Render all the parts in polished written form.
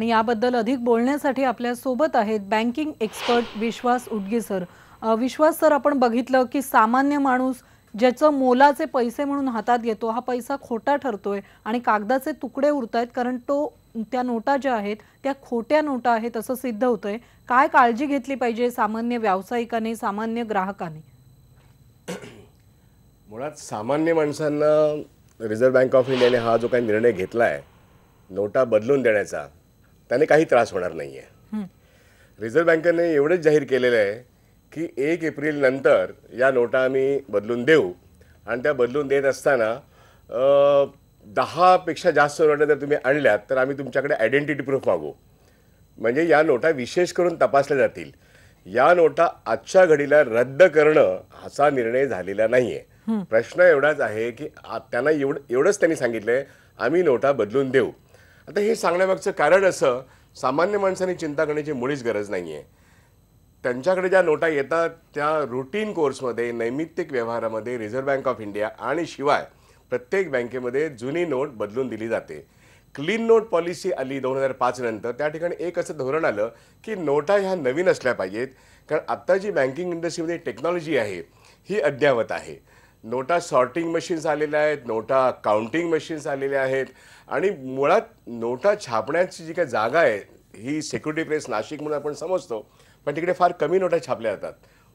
आणि याबद्दल अधिक बोलण्यासाठी आपल्या सोबत आहेत बँकिंग एक्सपर्ट विश्वास उटगी सर। विश्वास सर, आपण बघितलं की सामान्य माणूस ज्याचं मोलाचे पैसे म्हणून हातात घेतो हा पैसा खोटा ठरतोय आणि कागदाचे तुकडे उरतायत, कारण तो त्या नोटा ज्या आहेत त्या खोट्या नोटा आहेत असं सिद्ध होतंय। काय काळजी घेतली पाहिजे सामान्य व्यावसायिकाने, सामान्य ग्राहकाने? मुळात सामान्य माणसांना रिझर्व्ह बँक ऑफ इंडियाने हा जो काही निर्णय घेतला आहे नोटा बदलून देण्याचा, त्याने काही त्रास होणार नाही आहे। रिझर्व्ह बँकेने एवढंच जाहीर केलेलं आहे की 1 एप्रिल नंतर या नोटा आम्ही बदलून देऊ आणि त्या बदलून देत असताना 10 पेक्षा जास्त नोटा जर तुम्ही आणल्यात तर आम्ही तुमच्याकडे आयडेंटिटी प्रूफ मागू, म्हणजे या नोटा विशेष करून तपासल्या जातील। या नोटा आजच्या घडीला रद्द करणं असा निर्णय झालेला नाहीये। प्रश्न एवढाच आहे की त्यांना एवढंच त्यांनी सांगितलंय आम्ही नोटा बदलून देऊ। आता हे सांगण्यामागचं कारण असं, सामान्य माणसांनी चिंता करण्याची मुळीच गरज नाहीये। त्यांच्याकडे ज्या नोटा येतात त्या रूटीन कोर्समध्ये, नैमित्तिक व्यवहारामध्ये रिझर्व्ह बँक ऑफ इंडिया आणि शिवाय प्रत्येक बँकेमध्ये जुनी नोट बदलून दिली जाते। क्लीन नोट पॉलिसी आली 2005 नंतर, त्या ठिकाणी एक असं धोरण आलं की नोटा ह्या नवीन असल्या पाहिजेत, कारण आत्ता जी बँकिंग इंडस्ट्रीमध्ये टेक्नॉलॉजी आहे ही अद्ययावत आहे। नोटा सॉर्टिंग मशीन्स आलेल्या आहेत, नोटा काउंटिंग मशीन्स आलेल्या आहेत आणि मुळात नोटा छापण्याची जी काही जागा आहे ही सिक्युरिटी प्रेस नाशिक म्हणून आपण समजतो, पण तिकडे फार कमी नोटा छापल्या जातात।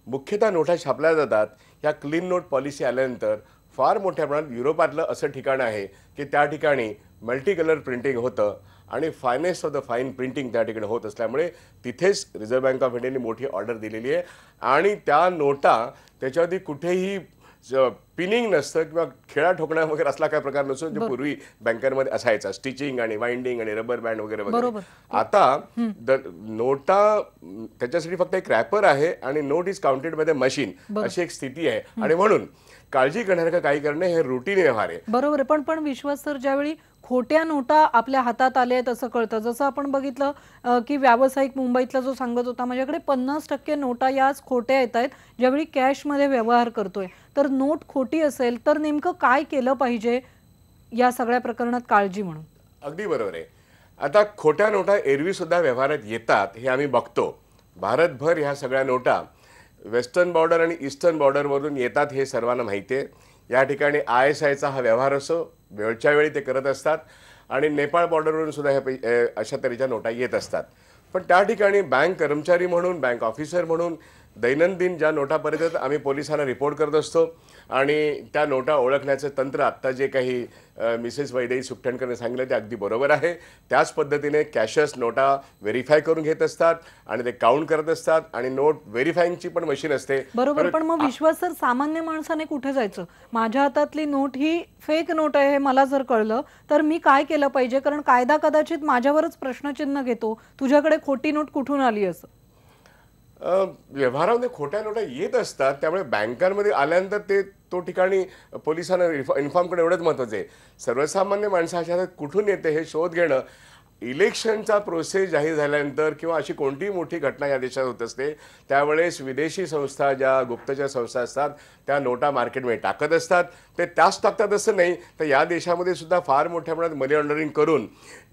मुख्यतः नोटा छापल्या जातात या क्लीन नोट पॉलिसी आल्यानंतर फार मोठ्या प्रमाणात युरोपातलं असं ठिकाण आहे की त्या ठिकाणी मल्टी कलर प्रिंटिंग होतं आणि finest of the fine printing त्या ठिकाणी होत असल्यामुळे तिथेच रिझर्व्ह बँक ऑफ इंडियाने मोठी ऑर्डर दिलेली आहे आणि त्या नोटा त्याच्यावरती कुठेही पिनिंग नसतं किंवा खेळा ठोकणा वगैरे असला काय प्रकार नसतो जो पूर्वी बँकांमध्ये असायचा, स्टिचिंग आणि वाइंडिंग आणि रबर बँड वगैरे वगैरे। आता नोटा त्याच्यासाठी फक्त एक रॅपर आहे आणि note is counted by the machine, अशी एक स्थिती आहे आणि म्हणून काळजी करण्यासारखं काही करणे हे रुटीन व्यवहार आहे। बरोबर आहे, पण विश्वास सर, ज्यावेळी खोट्या नोटा आपल्या हातात आल्या आहेत असं कळतं, जसं आपण बघितलं की व्यावसायिक मुंबईतला जो सांगत होता माझ्याकडे 50% नोटा याच खोट्या येत आहेत ज्यावेळी कॅशमध्ये व्यवहार करतोय, तर नोट खोटी असेल तर नेमकं काय केलं पाहिजे या सगळ्या प्रकरणात काळजी म्हणून? अगदी बरोबर आहे। आता खोट्या नोटा एरवी सुद्धा व्यवहारात येतात हे आम्ही बघतो। भारतभर ह्या सगळ्या नोटा वेस्टर्न बॉर्डर आणि ईस्टर्न बॉर्डरवरून येतात हे सर्वांना माहिती आहे। या ठिकाणी ISIचा हा व्यवहार असो, वेळच्या वेळी ते करत असतात आणि नेपाळ बॉर्डरवरून सुद्धा ह्या अशा तऱ्हेच्या नोटा येत असतात। पण त्या ठिकाणी बँक कर्मचारी म्हणून, बँक ऑफिसर म्हणून दैनंदिन ज्या नोटा परत आम्ही पोलिसांना रिपोर्ट करत असतो आणि त्या नोटा ओळखण्याचं तंत्र आत्ता जे काही मिसेस वैदेही सुकठणकरने सांगितलं ते अगदी बरोबर आहे। त्याच पद्धतीने कॅशर्स नोटा व्हेरीफाय करून घेत असतात आणि ते काउंट करत असतात आणि नोट व्हेरीफाईंगची पण मशीन असते। बरोबर, पण मग विश्वास सर, सामान्य माणसाने कुठे जायचं? माझ्या हातातली नोट ही फेक नोट आहे हे मला जर कळलं तर मी काय केलं पाहिजे? कारण कायदा कदाचित माझ्यावरच प्रश्नचिन्ह घेतो, तुझ्याकडे खोटी नोट कुठून आली असं। व्यवहारामध्ये खोट्या नोटा येत असतात, त्यामुळे बँकांमध्ये आल्यानंतर तो ठिकाणी पोलिसांना इन्फॉर्म करणं एवढंच महत्त्वाचं आहे। सर्वसामान्य माणसाच्या हातात कुठून येते हे शोध घेणं, इलेक्शनचा प्रोसेस जाहीर झाल्यानंतर किंवा अशी कोणतीही मोठी घटना या देशात होत असते त्यावेळेस विदेशी संस्था, ज्या गुप्तचर संस्था असतात त्या नोटा मार्केटमध्ये टाकत असतात। ते त्याच टाकतात असं नाही, तर या देशामध्ये सुद्धा फार मोठ्या प्रमाणात मनी लॉन्ड्रिंग करून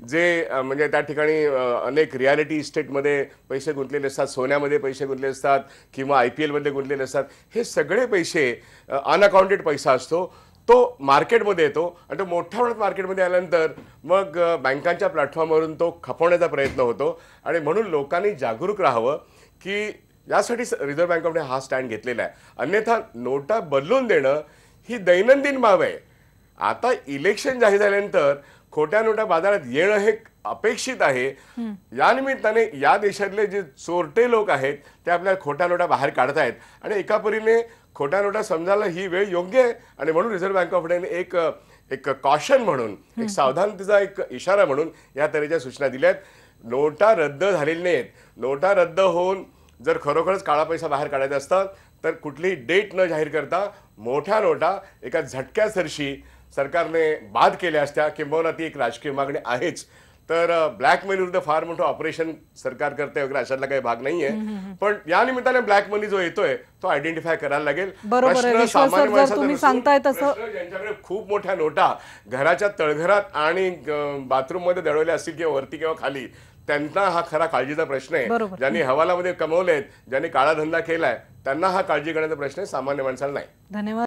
जे म्हणजे त्या ठिकाणी अनेक रियालिटी इस्टेटमध्ये पैसे गुंतलेले असतात, सोन्यामध्ये पैसे गुंतलेले असतात किंवा IPL मध्ये गुंतलेले असतात, हे सगळे पैसे अनअकाउंटेड पैसा असतो तो मार्केटमध्ये येतो आणि तो मोठ्या प्रमाणात मार्केटमध्ये आल्यानंतर मग बँकांच्या प्लॅटफॉर्मवरून तो खपवण्याचा प्रयत्न होतो आणि म्हणून लोकांनी जागरूक राहावं की यासाठी रिझर्व्ह बँक ऑफ इंडिया हा स्टँड घेतलेला आहे। अन्यथा नोटा बदलून देणं ही दैनंदिन बाब आहे। आता इलेक्शन जाहीर झाल्यानंतर खोट्या नोटा बाजारात येणं हे अपेक्षित आहे। या निमित्ताने या देशातले जे चोरटे लोक आहेत ते आपल्या खोट्या नोटा बाहेर काढतायत आणि एका परीने खोट्या नोटा समजायला ही वेळ योग्य आहे आणि म्हणून रिझर्व्ह बँक ऑफ इंडियाने एक कॉशन म्हणून, एक सावधानतेचा एक इशारा म्हणून या तऱ्हेच्या सूचना दिल्यात। नोटा रद्द झालेल्या नाहीत। नोटा रद्द होऊन जर खरोखरच काळा पैसा बाहेर काढायचा असता तर कुठलीही डेट न जाहीर करता मोठ्या नोटा एका झटक्यासरशी सरकारने बाद केल्या असत्या, किंबहुना ती एक राजकीय मागणी आहेच। तर ब्लॅक मनी विरुद्ध फार मोठं ऑपरेशन सरकार करते वगैरे अशातला काही भाग नाहीये. पण या निमित्ताने ब्लॅक मनी जो येतोय तो आयडेंटिफाय करायला लागेल. बरोबर आहे. प्रश्न विश्वास सर, सामान्य जर माणसाचा तुम्ही नसून सांगताय तसं प्रश्न ज्यांच्याकडे खूप मोठ्या नोटा घराच्या तळघरात आणि बाथरूम मध्ये दडवल्या असतील किंवा वरती किंवा खाली, त्यांना हा खरा काळजीचा प्रश्न आहे. बरोबर. ज्यांनी हवालामध्ये कमवलेत, ज्यांनी काळा धंदा केलाय, त्यांना हा काळजी करण्याचा प्रश्न आहे, सामान्य माणसाला नाही. धन्यवाद.